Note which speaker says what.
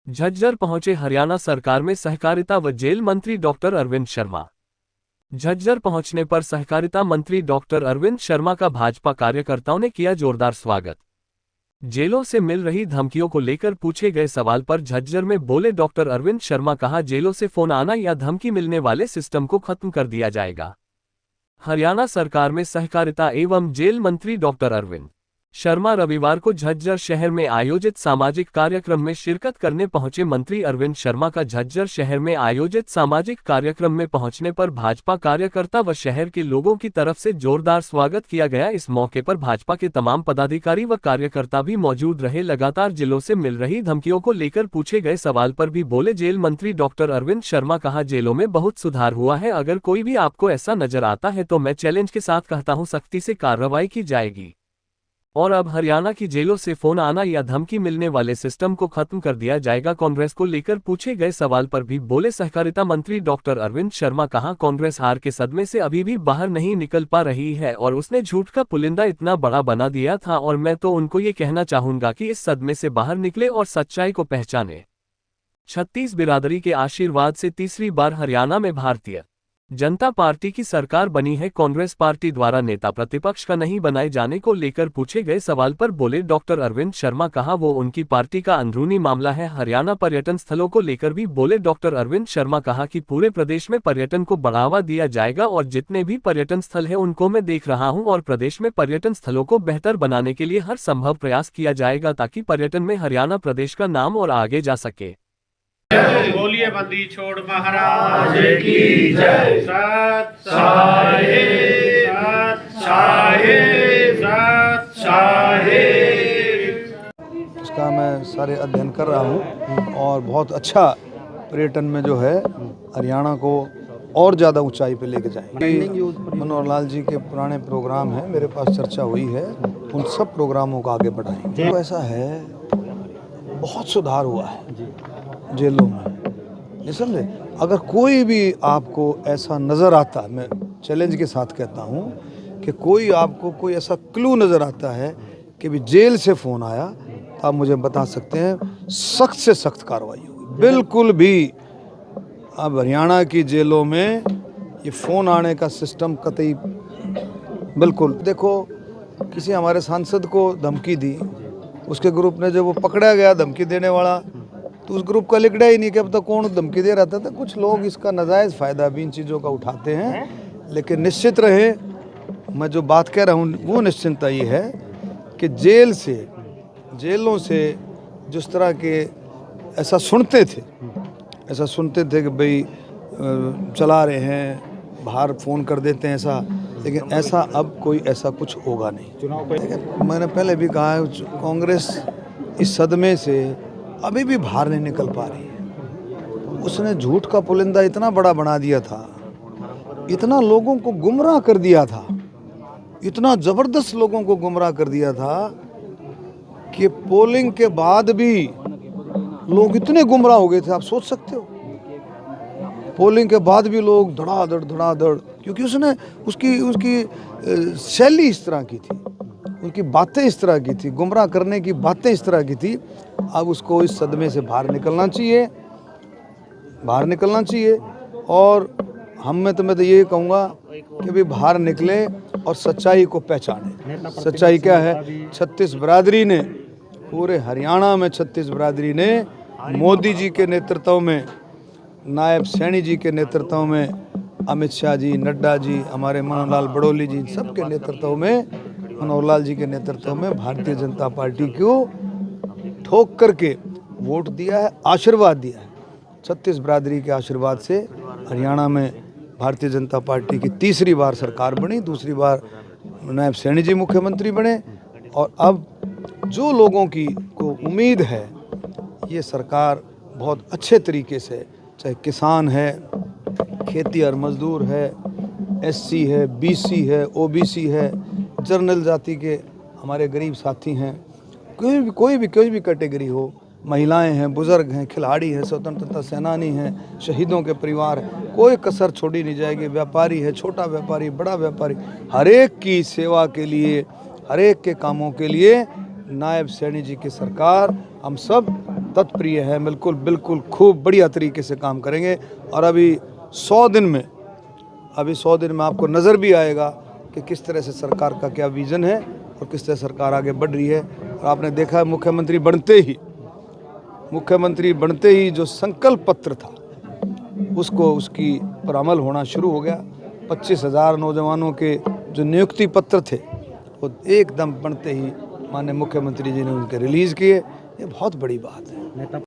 Speaker 1: झज्जर पहुंचे हरियाणा सरकार में सहकारिता व जेल मंत्री डॉक्टर अरविंद शर्मा। झज्जर पहुंचने पर सहकारिता मंत्री डॉक्टर अरविंद शर्मा का भाजपा कार्यकर्ताओं ने किया जोरदार स्वागत। जेलों से मिल रही धमकियों को लेकर पूछे गए सवाल पर झज्जर में बोले डॉक्टर अरविंद शर्मा, कहा जेलों से फोन आना या धमकी मिलने वाले सिस्टम को खत्म कर दिया जाएगा। हरियाणा सरकार में सहकारिता एवं जेल मंत्री डॉक्टर अरविंद शर्मा रविवार को झज्जर शहर में आयोजित सामाजिक कार्यक्रम में शिरकत करने पहुंचे। मंत्री अरविंद शर्मा का झज्जर शहर में आयोजित सामाजिक कार्यक्रम में पहुंचने पर भाजपा कार्यकर्ता व शहर के लोगों की तरफ से जोरदार स्वागत किया गया। इस मौके पर भाजपा के तमाम पदाधिकारी व कार्यकर्ता भी मौजूद रहे। लगातार जिलों से मिल रही धमकियों को लेकर पूछे गए सवाल पर भी बोले जेल मंत्री डॉक्टर अरविंद शर्मा, कहा जेलों में बहुत सुधार हुआ है। अगर कोई भी आपको ऐसा नजर आता है तो मैं चैलेंज के साथ कहता हूं, सख्ती से कार्रवाई की जाएगी। और अब हरियाणा की जेलों से फोन आना या धमकी मिलने वाले सिस्टम को खत्म कर दिया जाएगा। कांग्रेस को लेकर पूछे गए सवाल पर भी बोले सहकारिता मंत्री डॉक्टर अरविंद शर्मा, कहा कांग्रेस हार के सदमे से अभी भी बाहर नहीं निकल पा रही है और उसने झूठ का पुलिंदा इतना बड़ा बना दिया था और मैं तो उनको ये कहना चाहूंगा कि इस सदमे से बाहर निकले और सच्चाई को पहचाने। 36 बिरादरी के आशीर्वाद से तीसरी बार हरियाणा में भारतीय जनता पार्टी की सरकार बनी है। कांग्रेस पार्टी द्वारा नेता प्रतिपक्ष का नहीं बनाए जाने को लेकर पूछे गए सवाल पर बोले डॉक्टर अरविंद शर्मा, कहा वो उनकी पार्टी का अंदरूनी मामला है। हरियाणा पर्यटन स्थलों को लेकर भी बोले डॉक्टर अरविंद शर्मा, कहा कि पूरे प्रदेश में पर्यटन को बढ़ावा दिया जाएगा और जितने भी पर्यटन स्थल है उनको मैं देख रहा हूं और प्रदेश में पर्यटन स्थलों को बेहतर बनाने के लिए हर संभव प्रयास किया जाएगा ताकि पर्यटन में हरियाणा प्रदेश का नाम और आगे जा सके।
Speaker 2: बोलिए बंदी छोड़ महाराज की जय। सत साहिब, सत साहिब, सत साहिब।
Speaker 3: इसका मैं सारे अध्ययन कर रहा हूँ और बहुत अच्छा पर्यटन में जो है हरियाणा को और ज़्यादा ऊंचाई पे लेके जाएंगे। मनोहर लाल जी के पुराने प्रोग्राम हैं, मेरे पास चर्चा हुई है, उन सब प्रोग्रामों को आगे बढ़ाएंगे। तो ऐसा है, बहुत सुधार हुआ है जेलों में, नहीं समझे। अगर कोई भी आपको ऐसा नज़र आता, मैं चैलेंज के साथ कहता हूँ कि कोई आपको कोई ऐसा क्लू नज़र आता है कि भी जेल से फ़ोन आया, तो आप मुझे बता सकते हैं, सख्त से सख्त कार्रवाई होगी। बिल्कुल भी अब हरियाणा की जेलों में ये फ़ोन आने का सिस्टम कतई, बिल्कुल। देखो, किसी हमारे सांसद को धमकी दी, उसके ग्रुप ने, जब वो पकड़ा गया धमकी देने वाला, तो उस ग्रुप का लिखड़ा ही नहीं कि अब तक कौन धमकी दे रहा था। तो कुछ लोग इसका नाजायज़ फ़ायदा भी इन चीज़ों का उठाते हैं। लेकिन निश्चित रहे, मैं जो बात कह रहा हूँ वो निश्चिंतता ये है कि जेलों से जिस तरह के ऐसा सुनते थे कि भाई चला रहे हैं, बाहर फ़ोन कर देते हैं ऐसा, लेकिन ऐसा अब कोई ऐसा कुछ होगा नहीं। मैंने पहले भी कहा है, कांग्रेस इस सदमे से अभी भी बाहर नहीं निकल पा रही है। उसने झूठ का पुलिंदा इतना बड़ा बना दिया था, इतना लोगों को गुमराह कर दिया था, इतना ज़बरदस्त लोगों को गुमराह कर दिया था कि पोलिंग के बाद भी लोग इतने गुमराह हो गए थे, आप सोच सकते हो। पोलिंग के बाद भी लोग धड़ाधड़, क्योंकि उसकी शैली इस तरह की थी, उनकी बातें इस तरह की थी, गुमराह करने की बातें इस तरह की थी। अब उसको इस सदमे से बाहर निकलना चाहिए। और मैं तो ये कहूँगा कि भी बाहर निकले और सच्चाई को पहचाने। सच्चाई क्या है? 36 बिरादरी ने, पूरे हरियाणा में 36 बिरादरी ने मोदी जी के नेतृत्व में, नायब सैनी जी के नेतृत्व में, अमित शाह जी, नड्डा जी, हमारे मनोहर लाल बड़ोली जी, सबके नेतृत्व में, मनोहर लाल जी के नेतृत्व में भारतीय जनता पार्टी को ठोक करके वोट दिया है, आशीर्वाद दिया है। 36 बिरादरी के आशीर्वाद से हरियाणा में भारतीय जनता पार्टी की तीसरी बार सरकार बनी, दूसरी बार नायब सैनी जी मुख्यमंत्री बने। और अब जो लोगों की को उम्मीद है, ये सरकार बहुत अच्छे तरीके से, चाहे किसान है, खेती और मजदूर है, SC है, BC है, OBC है, जनरल जाति के हमारे गरीब साथी हैं, कोई भी कैटेगरी हो, महिलाएं हैं, बुज़ुर्ग हैं, खिलाड़ी हैं, स्वतंत्रता सेनानी हैं, शहीदों के परिवार, कोई कसर छोड़ी नहीं जाएगी। व्यापारी है, छोटा व्यापारी, बड़ा व्यापारी, हर एक की सेवा के लिए, हर एक के कामों के लिए नायब सैनी जी की सरकार, हम सब तत्प्रिय हैं, बिल्कुल बिल्कुल खूब बढ़िया तरीके से काम करेंगे। और अभी 100 दिन में आपको नज़र भी आएगा कि किस तरह से सरकार का क्या विज़न है और किस तरह सरकार आगे बढ़ रही है। और आपने देखा है मुख्यमंत्री बनते ही जो संकल्प पत्र था उसकी पर अमल होना शुरू हो गया। 25,000 नौजवानों के जो नियुक्ति पत्र थे वो एकदम बनते ही माननीय मुख्यमंत्री जी ने उनके रिलीज़ किए। ये बहुत बड़ी बात है।
Speaker 4: नेता